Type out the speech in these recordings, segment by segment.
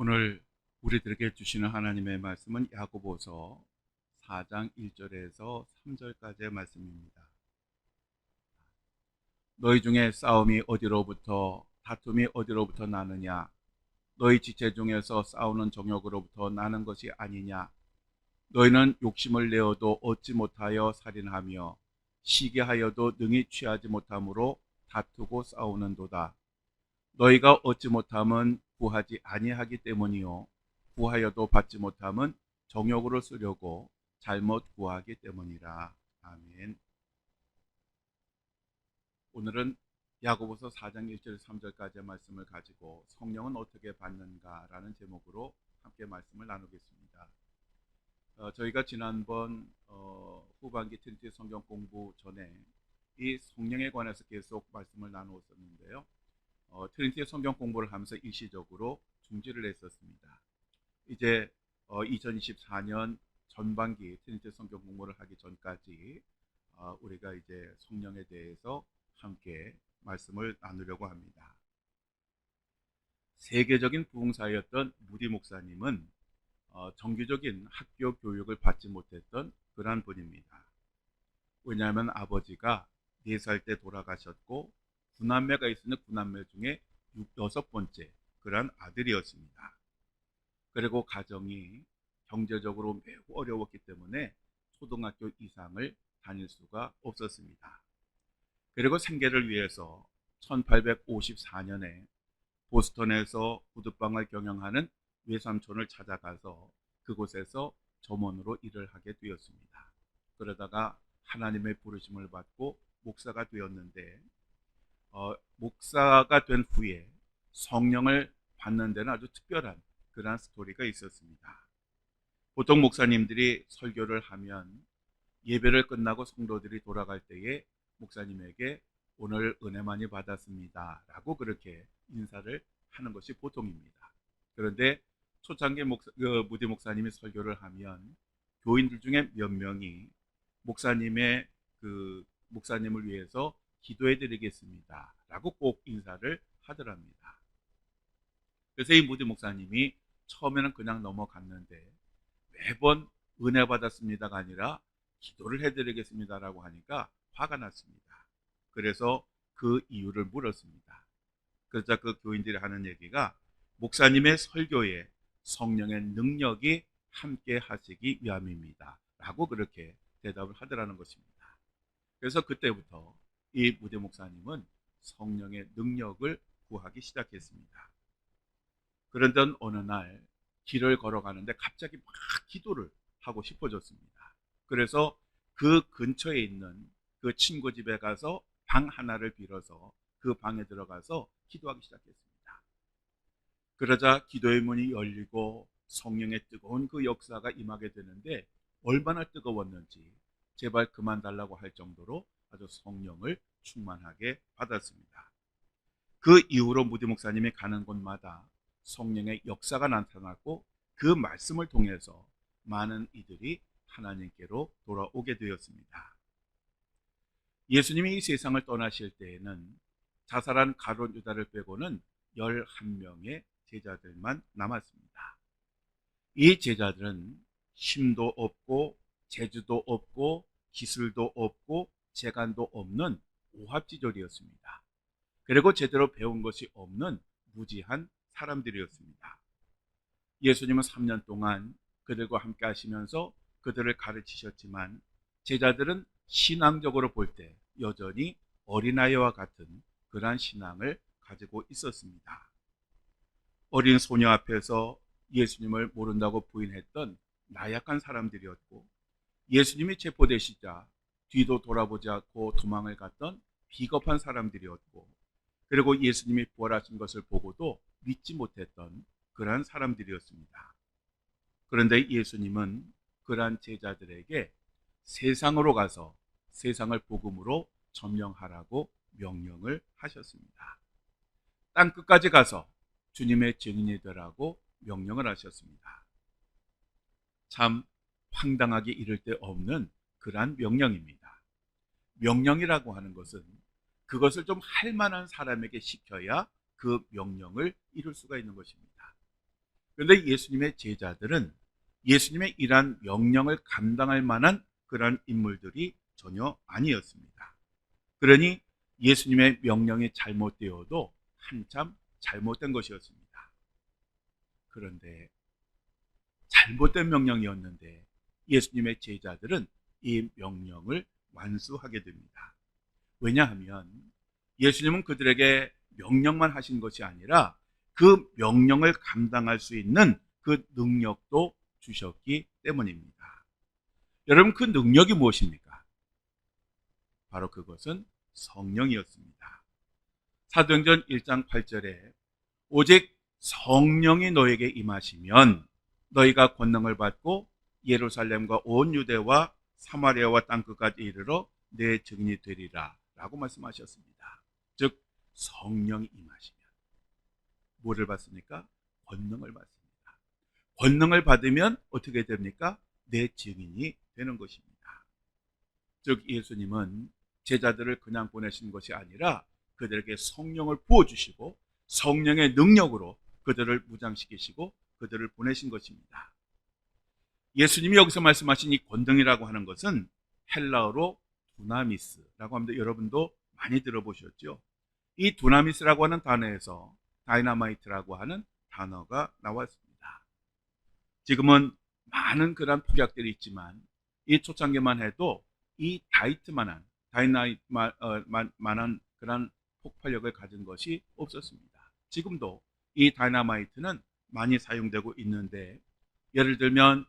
오늘 우리들에게 주시는 하나님의 말씀은 야고보서 4장 1절에서 3절까지의 말씀입니다. 너희 중에 싸움이 어디로부터 다툼이 어디로부터 나느냐? 너희 지체 중에서 싸우는 정욕으로부터 나는 것이 아니냐? 너희는 욕심을 내어도 얻지 못하여 살인하며 시기하여도 능히 취하지 못함으로 다투고 싸우는도다. 너희가 얻지 못함은 구하지 아니하기 때문이요 구하여도 받지 못함은 정욕으로 쓰려고 잘못 구하기 때문이라. 아멘. 오늘은 야고보서 4장 1절 3절까지의 말씀을 가지고 성령은 어떻게 받는가라는 제목으로 함께 말씀을 나누겠습니다. 저희가 지난번 후반기 트리니티 성경 공부 전에 이 성령에 관해서 계속 말씀을 나누었었는데요. 트리니티 성경 공부를 하면서 일시적으로 중지를 했었습니다. 이제 2024년 전반기 트리니티 성경 공부를 하기 전까지 우리가 이제 성령에 대해서 함께 말씀을 나누려고 합니다. 세계적인 부흥사였던 무디 목사님은 정규적인 학교 교육을 받지 못했던 그러한 분입니다. 왜냐하면 아버지가 4살 때 돌아가셨고 9남매가 있으면 9남매 중에 6번째 그러한 아들이었습니다. 그리고 가정이 경제적으로 매우 어려웠기 때문에 초등학교 이상을 다닐 수가 없었습니다. 그리고 생계를 위해서 1854년에 보스턴에서 구두방을 경영하는 외삼촌을 찾아가서 그곳에서 점원으로 일을 하게 되었습니다. 그러다가 하나님의 부르심을 받고 목사가 되었는데 목사가 된 후에 성령을 받는 데는 아주 특별한 그런 스토리가 있었습니다. 보통 목사님들이 설교를 하면 예배를 끝나고 성도들이 돌아갈 때에 목사님에게 오늘 은혜 많이 받았습니다 라고 그렇게 인사를 하는 것이 보통입니다. 그런데 초창기 무디 목사님이 설교를 하면 교인들 중에 몇 명이 목사님을 위해서 기도해 드리겠습니다 라고 꼭 인사를 하더랍니다. 그래서 이 무디 목사님이 처음에는 그냥 넘어갔는데 매번 은혜 받았습니다가 아니라 기도를 해드리겠습니다 라고 하니까 화가 났습니다. 그래서 그 이유를 물었습니다. 그러자 그 교인들이 하는 얘기가 목사님의 설교에 성령의 능력이 함께 하시기 위함입니다 라고 그렇게 대답을 하더라는 것입니다. 그래서 그때부터 이 무디 목사님은 성령의 능력을 구하기 시작했습니다. 그런데 어느 날 길을 걸어가는데 갑자기 막 기도를 하고 싶어졌습니다. 그래서 그 근처에 있는 그 친구 집에 가서 방 하나를 빌어서 그 방에 들어가서 기도하기 시작했습니다. 그러자 기도의 문이 열리고 성령의 뜨거운 그 역사가 임하게 되는데 얼마나 뜨거웠는지 제발 그만 달라고 할 정도로 아주 성령을 충만하게 받았습니다. 그 이후로 무디 목사님이 가는 곳마다 성령의 역사가 나타났고 그 말씀을 통해서 많은 이들이 하나님께로 돌아오게 되었습니다. 예수님이 이 세상을 떠나실 때에는 자살한 가룟 유다를 빼고는 11명의 제자들만 남았습니다. 이 제자들은 힘도 없고 재주도 없고 기술도 없고 재간도 없는 오합지졸이었습니다. 그리고 제대로 배운 것이 없는 무지한 사람들이었습니다. 예수님은 3년 동안 그들과 함께 하시면서 그들을 가르치셨지만 제자들은 신앙적으로 볼 때 여전히 어린아이와 같은 그러한 신앙을 가지고 있었습니다. 어린 소녀 앞에서 예수님을 모른다고 부인했던 나약한 사람들이었고 예수님이 체포되시자 뒤도 돌아보지 않고 도망을 갔던 비겁한 사람들이었고 그리고 예수님이 부활하신 것을 보고도 믿지 못했던 그러한 사람들이었습니다. 그런데 예수님은 그러한 제자들에게 세상으로 가서 세상을 복음으로 점령하라고 명령을 하셨습니다. 땅 끝까지 가서 주님의 증인이 되라고 명령을 하셨습니다. 참 황당하게 이를 데 없는 그러한 명령입니다. 명령이라고 하는 것은 그것을 좀 할 만한 사람에게 시켜야 그 명령을 이룰 수가 있는 것입니다. 그런데 예수님의 제자들은 예수님의 이러한 명령을 감당할 만한 그런 인물들이 전혀 아니었습니다. 그러니 예수님의 명령이 잘못되어도 한참 잘못된 것이었습니다. 그런데 잘못된 명령이었는데 예수님의 제자들은 이 명령을 완수하게 됩니다. 왜냐하면 예수님은 그들에게 명령만 하신 것이 아니라 그 명령을 감당할 수 있는 그 능력도 주셨기 때문입니다. 여러분, 그 능력이 무엇입니까? 바로 그것은 성령이었습니다. 사도행전 1장 8절에 오직 성령이 너에게 임하시면 너희가 권능을 받고 예루살렘과 온 유대와 사마리아와 땅끝까지 이르러 내 증인이 되리라 라고 말씀하셨습니다. 즉 성령이 임하시면 뭐를 받습니까? 권능을 받습니다. 권능을 받으면 어떻게 됩니까? 내 증인이 되는 것입니다. 즉 예수님은 제자들을 그냥 보내신 것이 아니라 그들에게 성령을 부어주시고 성령의 능력으로 그들을 무장시키시고 그들을 보내신 것입니다. 예수님이 여기서 말씀하신 이 권능이라고 하는 것은 헬라어로 두나미스라고 합니다. 여러분도 많이 들어보셨죠? 이 두나미스라고 하는 단어에서 다이너마이트라고 하는 단어가 나왔습니다. 지금은 많은 그런 폭약들이 있지만 이 초창기만 해도 이 다이나마이트만한 그런 폭발력을 가진 것이 없었습니다. 지금도 이 다이너마이트는 많이 사용되고 있는데 예를 들면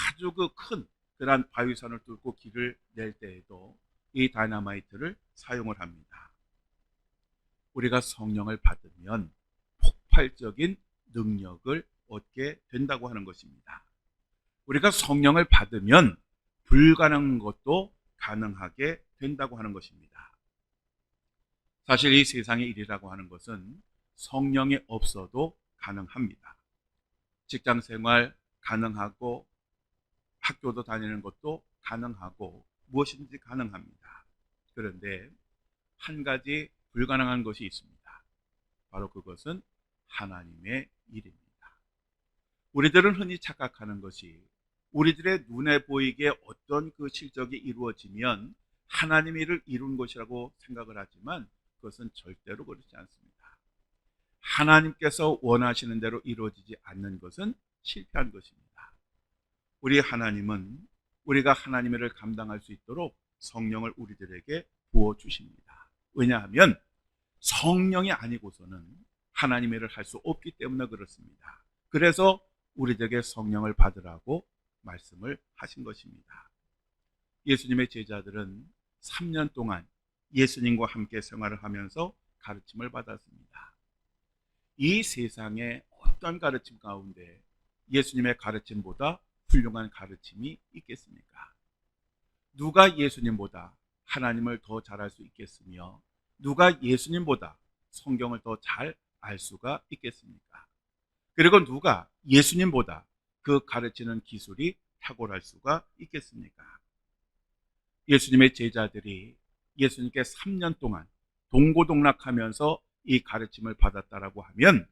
아주 그 큰 그런 바위산을 뚫고 길을 낼 때에도 이 다이너마이트를 사용을 합니다. 우리가 성령을 받으면 폭발적인 능력을 얻게 된다고 하는 것입니다. 우리가 성령을 받으면 불가능한 것도 가능하게 된다고 하는 것입니다. 사실 이 세상의 일이라고 하는 것은 성령이 없어도 가능합니다. 직장 생활 가능하고 학교도 다니는 것도 가능하고 무엇이든지 가능합니다. 그런데 한 가지 불가능한 것이 있습니다. 바로 그것은 하나님의 일입니다. 우리들은 흔히 착각하는 것이 우리들의 눈에 보이게 어떤 그 실적이 이루어지면 하나님의 일을 이룬 것이라고 생각을 하지만 그것은 절대로 그렇지 않습니다. 하나님께서 원하시는 대로 이루어지지 않는 것은 실패한 것입니다. 우리 하나님은 우리가 하나님의 일을 감당할 수 있도록 성령을 우리들에게 부어주십니다. 왜냐하면 성령이 아니고서는 하나님의 일을 할 수 없기 때문에 그렇습니다. 그래서 우리들에게 성령을 받으라고 말씀을 하신 것입니다. 예수님의 제자들은 3년 동안 예수님과 함께 생활을 하면서 가르침을 받았습니다. 이 세상의 어떤 가르침 가운데 예수님의 가르침보다 훌륭한 가르침이 있겠습니까? 누가 예수님보다 하나님을 더 잘할 수 있겠으며 누가 예수님보다 성경을 더 잘 알 수가 있겠습니까? 그리고 누가 예수님보다 그 가르치는 기술이 탁월할 수가 있겠습니까? 예수님의 제자들이 예수님께 3년 동안 동고동락하면서 이 가르침을 받았다라고 하면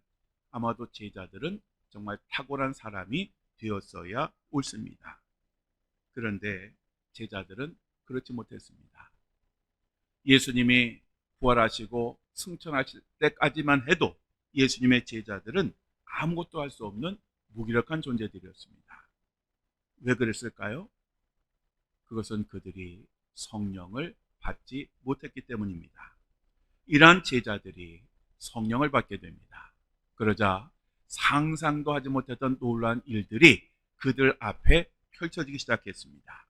아마도 제자들은 정말 탁월한 사람이 되었어야 옳습니다. 그런데 제자들은 그렇지 못했습니다. 예수님이 부활하시고 승천하실 때까지만 해도 예수님의 제자들은 아무것도 할 수 없는 무기력한 존재들이었습니다. 왜 그랬을까요? 그것은 그들이 성령을 받지 못했기 때문입니다. 이러한 제자들이 성령을 받게 됩니다. 그러자 상상도 하지 못했던 놀라운 일들이 그들 앞에 펼쳐지기 시작했습니다.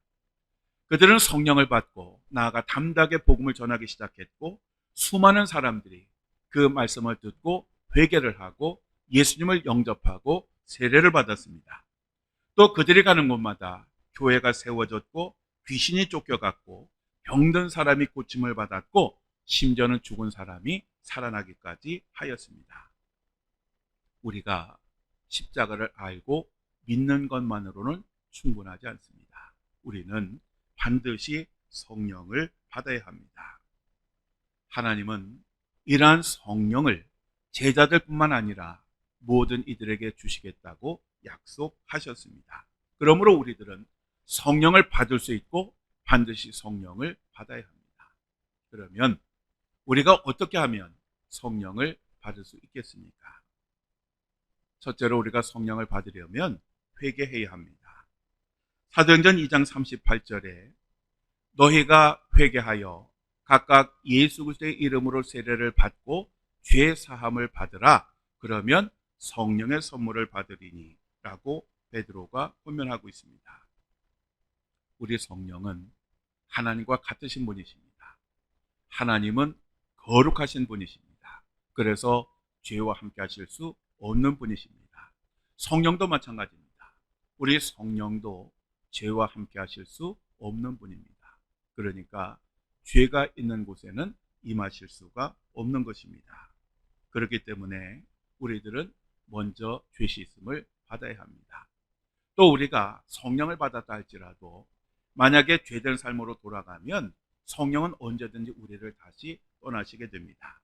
그들은 성령을 받고 나아가 담대하게 복음을 전하기 시작했고 수많은 사람들이 그 말씀을 듣고 회개를 하고 예수님을 영접하고 세례를 받았습니다. 또 그들이 가는 곳마다 교회가 세워졌고 귀신이 쫓겨갔고 병든 사람이 고침을 받았고 심지어는 죽은 사람이 살아나기까지 하였습니다. 우리가 십자가를 알고 믿는 것만으로는 충분하지 않습니다. 우리는 반드시 성령을 받아야 합니다. 하나님은 이러한 성령을 제자들뿐만 아니라 모든 이들에게 주시겠다고 약속하셨습니다. 그러므로 우리들은 성령을 받을 수 있고 반드시 성령을 받아야 합니다. 그러면 우리가 어떻게 하면 성령을 받을 수 있겠습니까? 첫째로 우리가 성령을 받으려면 회개해야 합니다. 사도행전 2장 38절에 너희가 회개하여 각각 예수 그리스도의 이름으로 세례를 받고 죄 사함을 받으라. 그러면 성령의 선물을 받으리니 라고 베드로가 권면하고 있습니다. 우리 성령은 하나님과 같으신 분이십니다. 하나님은 거룩하신 분이십니다. 그래서 죄와 함께 하실 수 없는 분이십니다. 성령도 마찬가지입니다. 우리 성령도 죄와 함께 하실 수 없는 분입니다. 그러니까 죄가 있는 곳에는 임하실 수가 없는 것입니다. 그렇기 때문에 우리들은 먼저 죄 씻음을 받아야 합니다. 또 우리가 성령을 받았다 할지라도 만약에 죄된 삶으로 돌아가면 성령은 언제든지 우리를 다시 떠나시게 됩니다.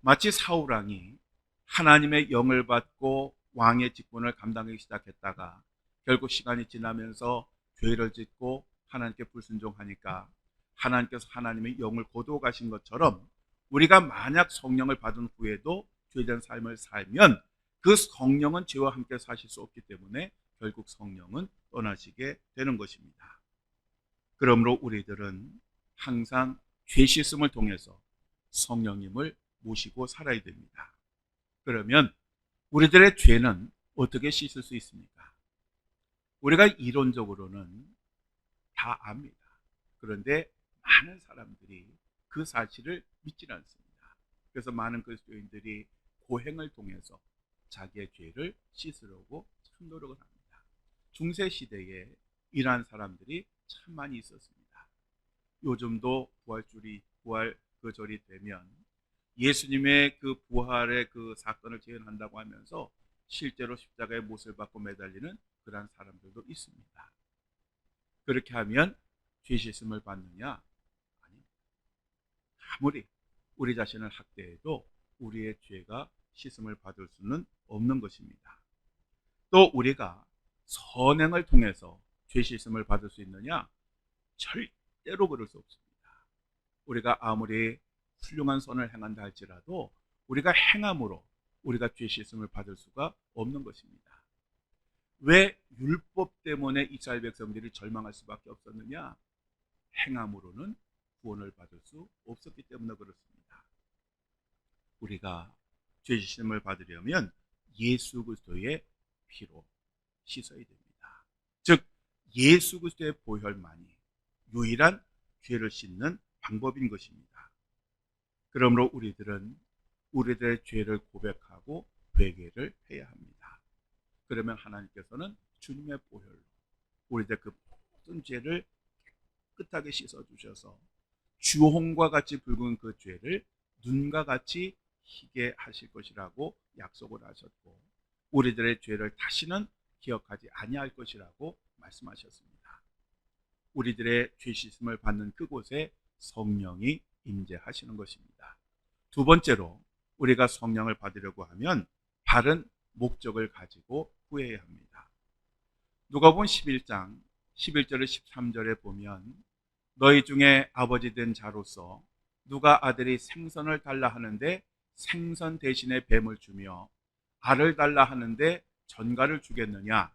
마치 사울왕이 하나님의 영을 받고 왕의 직분을 감당하기 시작했다가 결국 시간이 지나면서 죄를 짓고 하나님께 불순종하니까 하나님께서 하나님의 영을 거두어 가신 것처럼 우리가 만약 성령을 받은 후에도 죄된 삶을 살면 그 성령은 죄와 함께 사실 수 없기 때문에 결국 성령은 떠나시게 되는 것입니다. 그러므로 우리들은 항상 죄 씻음을 통해서 성령님을 모시고 살아야 됩니다. 그러면 우리들의 죄는 어떻게 씻을 수 있습니까? 우리가 이론적으로는 다 압니다. 그런데 많은 사람들이 그 사실을 믿지 않습니다. 그래서 많은 그리스도인들이 고행을 통해서 자기의 죄를 씻으려고 참 노력을 합니다. 중세 시대에 이러한 사람들이 참 많이 있었습니다. 요즘도 부활 그 절이 되면 예수님의 그 부활의 그 사건을 재현한다고 하면서 실제로 십자가에 못을 받고 매달리는 그러한 사람들도 있습니다. 그렇게 하면 죄 씻음을 받느냐? 아니, 아무리 우리 자신을 학대해도 우리의 죄가 씻음을 받을 수는 없는 것입니다. 또 우리가 선행을 통해서 죄 씻음을 받을 수 있느냐? 절대로 그럴 수 없습니다. 우리가 아무리 훌륭한 선을 행한다 할지라도 우리가 행함으로 우리가 죄 씻음을 받을 수가 없는 것입니다. 왜 율법 때문에 이스라엘 백성들이 절망할 수밖에 없었느냐? 행함으로는 구원을 받을 수 없었기 때문에 그렇습니다. 우리가 죄 씻음을 받으려면 예수 그리스도의 피로 씻어야 됩니다. 즉 예수 그리스도의 보혈만이 유일한 죄를 씻는 방법인 것입니다. 그러므로 우리들은 우리들의 죄를 고백하고 회개를 해야 합니다. 그러면 하나님께서는 주님의 보혈로 우리들 그 모든 죄를 깨끗하게 씻어주셔서 주홍과 같이 붉은 그 죄를 눈과 같이 희게 하실 것이라고 약속을 하셨고 우리들의 죄를 다시는 기억하지 아니할 것이라고 말씀하셨습니다. 우리들의 죄 씻음을 받는 그곳에 성령이 임재하시는 것입니다. 두 번째로 우리가 성령을 받으려고 하면 바른 목적을 가지고 구해야 합니다. 누가복음 11장 11절에 13절에 보면 너희 중에 아버지 된 자로서 누가 아들이 생선을 달라 하는데 생선 대신에 뱀을 주며 알을 달라 하는데 전갈을 주겠느냐?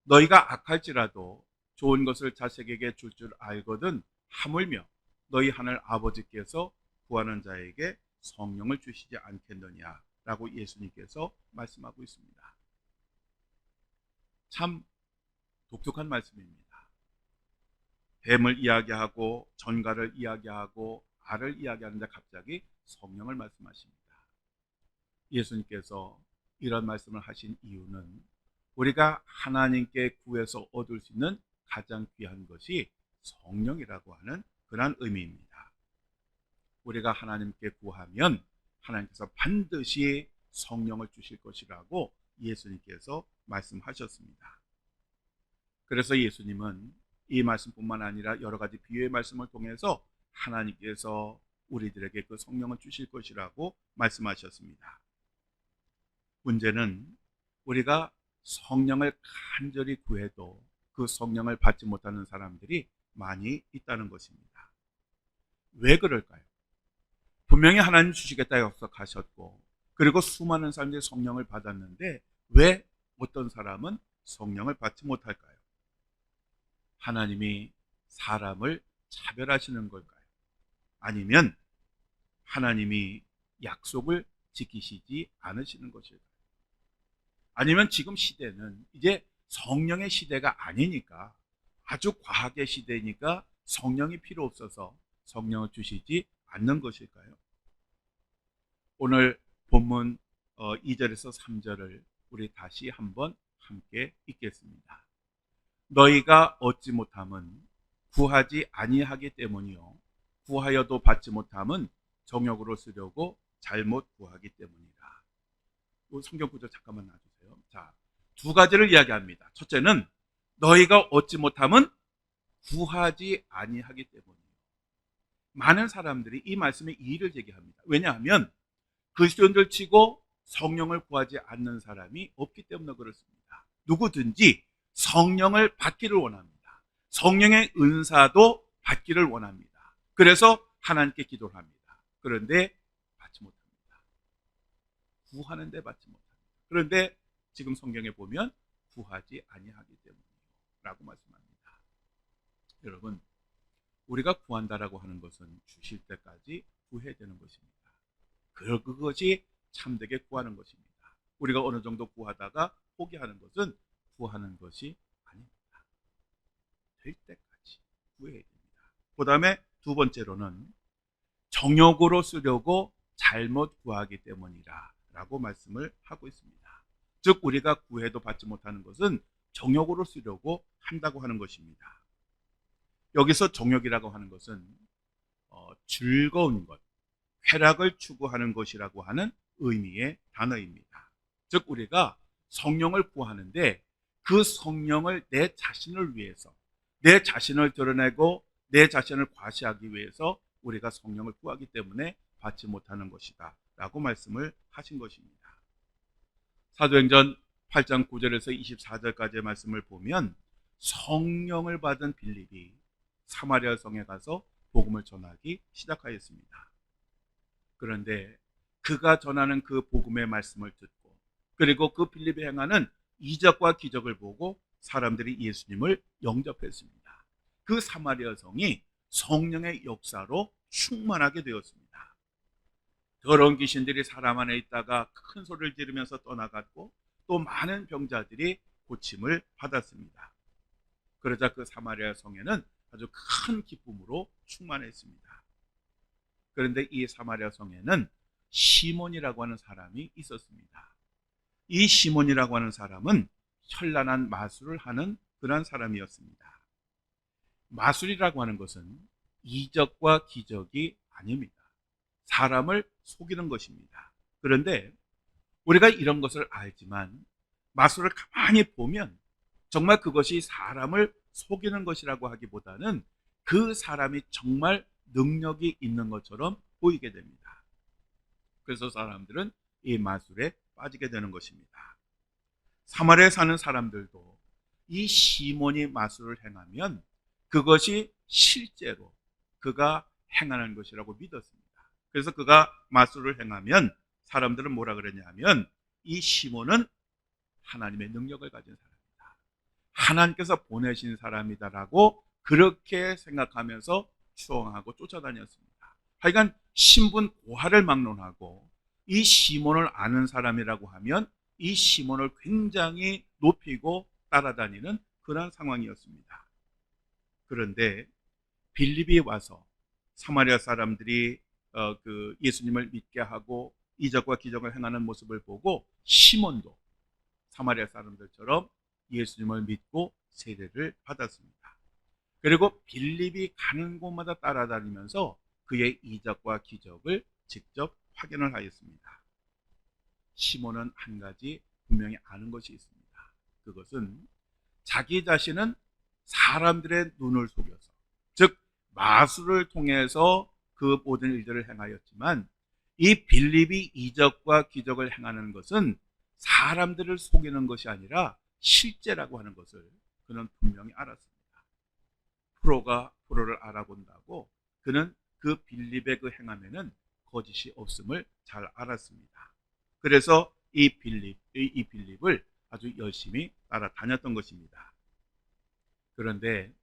너희가 악할지라도 좋은 것을 자식에게 줄 줄 알거든 하물며 너희 하늘 아버지께서 구하는 자에게 성령을 주시지 않겠느냐? 라고 예수님께서 말씀하고 있습니다. 참 독특한 말씀입니다. 뱀을 이야기하고 전갈을 이야기하고 알을 이야기하는데 갑자기 성령을 말씀하십니다. 예수님께서 이런 말씀을 하신 이유는 우리가 하나님께 구해서 얻을 수 있는 가장 귀한 것이 성령이라고 하는 그런 의미입니다. 우리가 하나님께 구하면 하나님께서 반드시 성령을 주실 것이라고 예수님께서 말씀하셨습니다. 그래서 예수님은 이 말씀뿐만 아니라 여러 가지 비유의 말씀을 통해서 하나님께서 우리들에게 그 성령을 주실 것이라고 말씀하셨습니다. 문제는 우리가 성령을 간절히 구해도 그 성령을 받지 못하는 사람들이 많이 있다는 것입니다. 왜 그럴까요? 분명히 하나님 주시겠다 약속하셨고, 그리고 수많은 사람들이 성령을 받았는데 왜 어떤 사람은 성령을 받지 못할까요? 하나님이 사람을 차별하시는 걸까요? 아니면 하나님이 약속을 지키시지 않으시는 것일까요? 아니면 지금 시대는 이제 성령의 시대가 아니니까, 아주 과학의 시대니까 성령이 필요 없어서 성령을 주시지 않는 것일까요? 오늘 본문 2절에서 3절을 우리 다시 한번 함께 읽겠습니다. 너희가 얻지 못함은 구하지 아니하기 때문이요, 구하여도 받지 못함은 정욕으로 쓰려고 잘못 구하기 때문이라. 이 성경 구절 잠깐만 놔주세요. 자, 두 가지를 이야기합니다. 첫째는 너희가 얻지 못함은 구하지 아니하기 때문이에요. 많은 사람들이 이 말씀에 이의를 제기합니다. 왜냐하면 그리스도인들 치고 성령을 구하지 않는 사람이 없기 때문에 그렇습니다. 누구든지 성령을 받기를 원합니다. 성령의 은사도 받기를 원합니다. 그래서 하나님께 기도를 합니다. 그런데 받지 못합니다. 구하는데 받지 못합니다. 그런데 지금 성경에 보면 구하지 아니하기 때문이라고 말씀합니다. 여러분, 우리가 구한다라고 하는 것은 주실 때까지 구해야 되는 것입니다. 그것이 참되게 구하는 것입니다. 우리가 어느 정도 구하다가 포기하는 것은 구하는 것이 아닙니다. 될 때까지 구해야 됩니다. 그 다음에 두 번째로는 정욕으로 쓰려고 잘못 구하기 때문이라 라고 말씀을 하고 있습니다. 즉 우리가 구해도 받지 못하는 것은 정욕으로 쓰려고 한다고 하는 것입니다. 여기서 정욕이라고 하는 것은 즐거운 것, 쾌락을 추구하는 것이라고 하는 의미의 단어입니다. 즉 우리가 성령을 구하는데 그 성령을 내 자신을 위해서, 내 자신을 드러내고 내 자신을 과시하기 위해서 우리가 성령을 구하기 때문에 받지 못하는 것이다 라고 말씀을 하신 것입니다. 사도행전 8장 9절에서 24절까지의 말씀을 보면 성령을 받은 빌립이 사마리아 성에 가서 복음을 전하기 시작하였습니다. 그런데 그가 전하는 그 복음의 말씀을 듣고, 그리고 그 빌립이 행하는 이적과 기적을 보고 사람들이 예수님을 영접했습니다. 그 사마리아 성이 성령의 역사로 충만하게 되었습니다. 더러운 귀신들이 사람 안에 있다가 큰 소리를 지르면서 떠나갔고, 또 많은 병자들이 고침을 받았습니다. 그러자 그 사마리아 성에는 아주 큰 기쁨으로 충만했습니다. 그런데 이 사마리아 성에는 시몬이라고 하는 사람이 있었습니다. 이 시몬이라고 하는 사람은 현란한 마술을 하는 그런 사람이었습니다. 마술이라고 하는 것은 이적과 기적이 아닙니다. 사람을 속이는 것입니다. 그런데 우리가 이런 것을 알지만 마술을 가만히 보면 정말 그것이 사람을 속이는 것이라고 하기보다는 그 사람이 정말 능력이 있는 것처럼 보이게 됩니다. 그래서 사람들은 이 마술에 빠지게 되는 것입니다. 사마리아에 사는 사람들도 이 시몬이 마술을 행하면 그것이 실제로 그가 행하는 것이라고 믿었습니다. 그래서 그가 마술을 행하면 사람들은 뭐라 그러냐면 이 시몬은 하나님의 능력을 가진 사람이다, 하나님께서 보내신 사람이다라고 그렇게 생각하면서 추앙하고 쫓아다녔습니다. 하여간 신분 고하를 막론하고 이 시몬을 아는 사람이라고 하면 이 시몬을 굉장히 높이고 따라다니는 그런 상황이었습니다. 그런데 빌립이 와서 사마리아 사람들이 그 예수님을 믿게 하고 이적과 기적을 행하는 모습을 보고 시몬도 사마리아 사람들처럼 예수님을 믿고 세례를 받았습니다. 그리고 빌립이 가는 곳마다 따라다니면서 그의 이적과 기적을 직접 확인을 하였습니다. 시몬은 한 가지 분명히 아는 것이 있습니다. 그것은 자기 자신은 사람들의 눈을 속여서, 즉 마술을 통해서 그 모든 일들을 행하였지만 이 빌립이 이적과 기적을 행하는 것은 사람들을 속이는 것이 아니라 실제라고 하는 것을 그는 분명히 알았습니다. 프로를 알아본다고 그는 그 빌립의 그 행함에는 거짓이 없음을 잘 알았습니다. 그래서 이 빌립을 아주 열심히 따라다녔던 것입니다. 그런데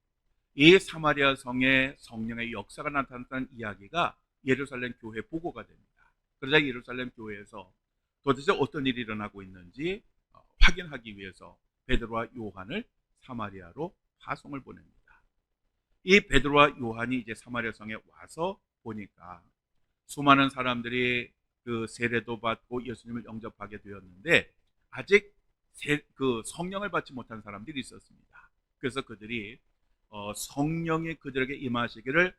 이 사마리아 성에 성령의 역사가 나타났다는 이야기가 예루살렘 교회 보고가 됩니다. 그러자 예루살렘 교회에서 도대체 어떤 일이 일어나고 있는지 확인하기 위해서 베드로와 요한을 사마리아로 파송을 보냅니다. 이 베드로와 요한이 이제 사마리아 성에 와서 보니까 수많은 사람들이 그 세례도 받고 예수님을 영접하게 되었는데 아직 그 성령을 받지 못한 사람들이 있었습니다. 그래서 그들이 성령이 그들에게 임하시기를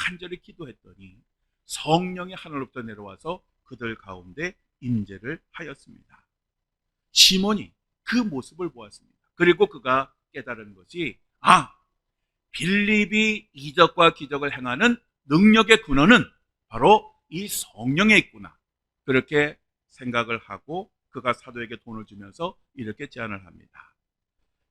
간절히 기도했더니 성령이 하늘로부터 내려와서 그들 가운데 임재를 하였습니다. 시몬이 그 모습을 보았습니다. 그리고 그가 깨달은 것이 빌립이 이적과 기적을 행하는 능력의 근원은 바로 이 성령에 있구나. 그렇게 생각을 하고 그가 사도에게 돈을 주면서 이렇게 제안을 합니다.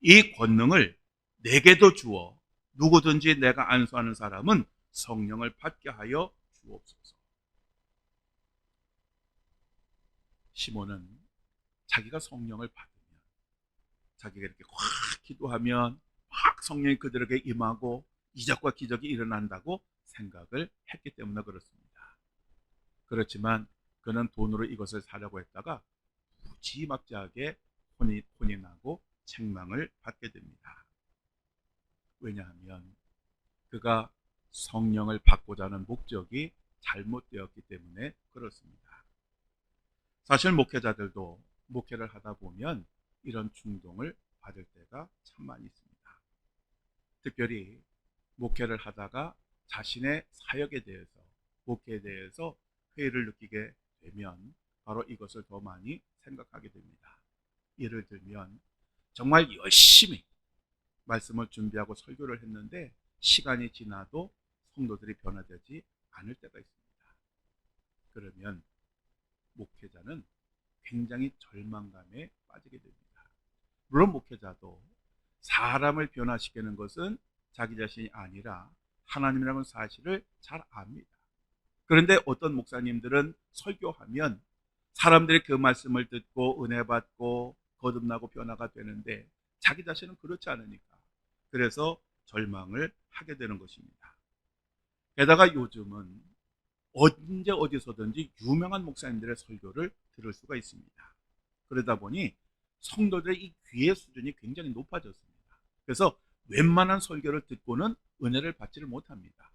이 권능을 내게도 주어 누구든지 내가 안수하는 사람은 성령을 받게 하여 주옵소서. 시몬은 자기가 성령을 받으면, 자기가 이렇게 확 기도하면 막 성령이 그들에게 임하고 이적과 기적이 일어난다고 생각을 했기 때문에 그렇습니다. 그렇지만 그는 돈으로 이것을 사려고 했다가 무지막지하게 혼이 나고 책망을 받게 됩니다. 왜냐하면 그가 성령을 받고자 하는 목적이 잘못되었기 때문에 그렇습니다. 사실 목회자들도 목회를 하다 보면 이런 충동을 받을 때가 참 많이 있습니다. 특별히 목회를 하다가 자신의 사역에 대해서, 목회에 대해서 회의를 느끼게 되면 바로 이것을 더 많이 생각하게 됩니다. 예를 들면 정말 열심히 말씀을 준비하고 설교를 했는데 시간이 지나도 성도들이 변화되지 않을 때가 있습니다. 그러면 목회자는 굉장히 절망감에 빠지게 됩니다. 물론 목회자도 사람을 변화시키는 것은 자기 자신이 아니라 하나님이라는 사실을 잘 압니다. 그런데 어떤 목사님들은 설교하면 사람들이 그 말씀을 듣고 은혜 받고 거듭나고 변화가 되는데 자기 자신은 그렇지 않으니까 그래서 절망을 하게 되는 것입니다. 게다가 요즘은 언제 어디서든지 유명한 목사님들의 설교를 들을 수가 있습니다. 그러다 보니 성도들의 이 귀의 수준이 굉장히 높아졌습니다. 그래서 웬만한 설교를 듣고는 은혜를 받지를 못합니다.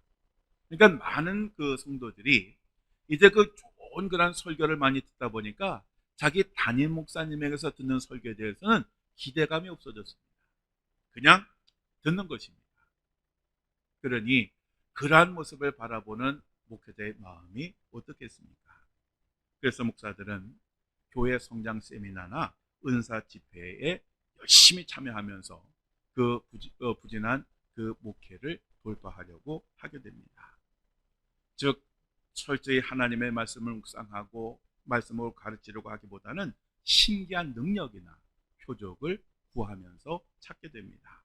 그러니까 많은 그 성도들이 이제 그 좋은 그런 설교를 많이 듣다 보니까 자기 담임 목사님에게서 듣는 설교에 대해서는 기대감이 없어졌습니다. 그냥 듣는 것입니다. 그러니 그러한 모습을 바라보는 목회자의 마음이 어떻겠습니까? 그래서 목사들은 교회 성장 세미나나 은사 집회에 열심히 참여하면서 그 부진한 그 목회를 돌파하려고 하게 됩니다. 즉 철저히 하나님의 말씀을 묵상하고 말씀을 가르치려고 하기보다는 신기한 능력이나 표적을 구하면서 찾게 됩니다.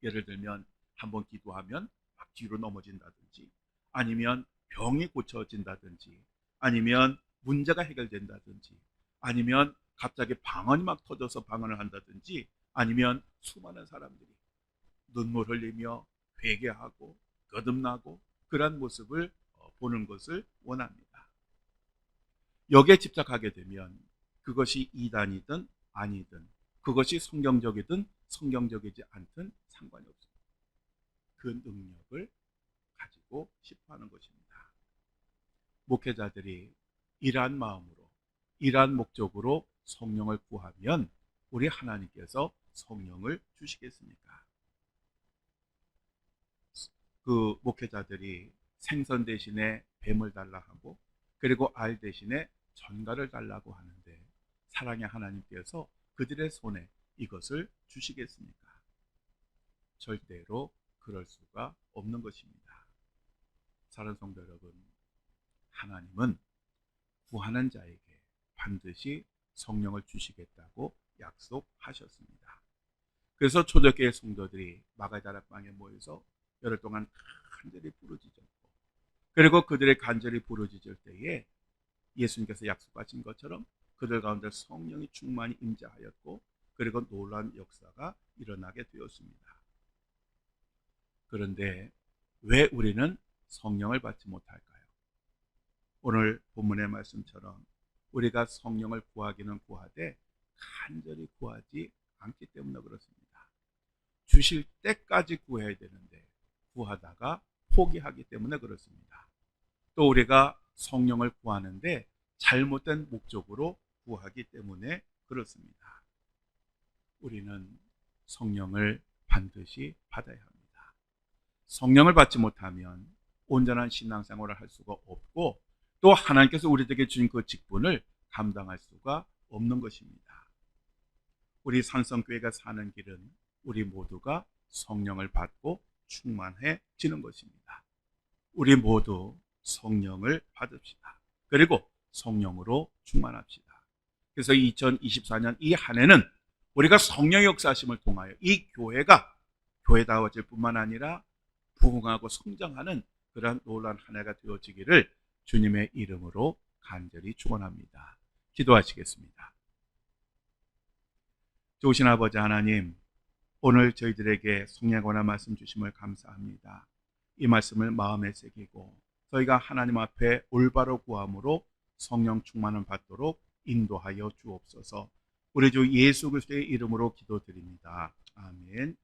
예를 들면 한번 기도하면 막 뒤로 넘어진다든지, 아니면 병이 고쳐진다든지, 아니면 문제가 해결된다든지, 아니면 갑자기 방언이 막 터져서 방언을 한다든지, 아니면 수많은 사람들이 눈물 흘리며 회개하고 거듭나고 그러한 모습을 보는 것을 원합니다. 여기에 집착하게 되면 그것이 이단이든 아니든, 그것이 성경적이든 성경적이지 않든 상관이 없습니다. 그 능력을 가지고 싶어 하는 것입니다. 목회자들이 이러한 마음으로, 이러한 목적으로 성령을 구하면 우리 하나님께서 성령을 주시겠습니까? 그 목회자들이 생선 대신에 뱀을 달라 하고 그리고 알 대신에 전갈을 달라고 하는데 사랑의 하나님께서 그들의 손에 이것을 주시겠습니까? 절대로 그럴 수가 없는 것입니다. 사랑하는 성도 여러분, 하나님은 구하는 자에게 반드시 성령을 주시겠다고 약속하셨습니다. 그래서 초대교회 성도들이 마가다락방에 모여서 열흘 동안 간절히 부르짖었고, 그리고 그들의 간절히 부르짖을 때에 예수님께서 약속하신 것처럼 그들 가운데 성령이 충만히 임재하였고, 그리고 놀라운 역사가 일어나게 되었습니다. 그런데 왜 우리는 성령을 받지 못할까요? 오늘 본문의 말씀처럼 우리가 성령을 구하기는 구하되 간절히 구하지 않기 때문에 그렇습니다. 주실 때까지 구해야 되는데 구하다가 포기하기 때문에 그렇습니다. 또 우리가 성령을 구하는데 잘못된 목적으로 구하기 때문에 그렇습니다. 우리는 성령을 반드시 받아야 합니다. 성령을 받지 못하면 온전한 신앙생활을 할 수가 없고, 또 하나님께서 우리에게 주신 그 직분을 감당할 수가 없는 것입니다. 우리 산성교회가 사는 길은 우리 모두가 성령을 받고 충만해지는 것입니다. 우리 모두 성령을 받읍시다. 그리고 성령으로 충만합시다. 그래서 2024년 이 한 해는 우리가 성령의 역사하심을 통하여 이 교회가 교회다워질 뿐만 아니라 부흥하고 성장하는 그러한 놀라운 한 해가 되어지기를 주님의 이름으로 간절히 축원합니다. 기도하시겠습니다. 좋으신 아버지 하나님, 오늘 저희들에게 성령에 관한 말씀 주심을 감사합니다. 이 말씀을 마음에 새기고 저희가 하나님 앞에 올바로 구함으로 성령 충만을 받도록 인도하여 주옵소서. 우리 주 예수 그리스도의 이름으로 기도드립니다. 아멘.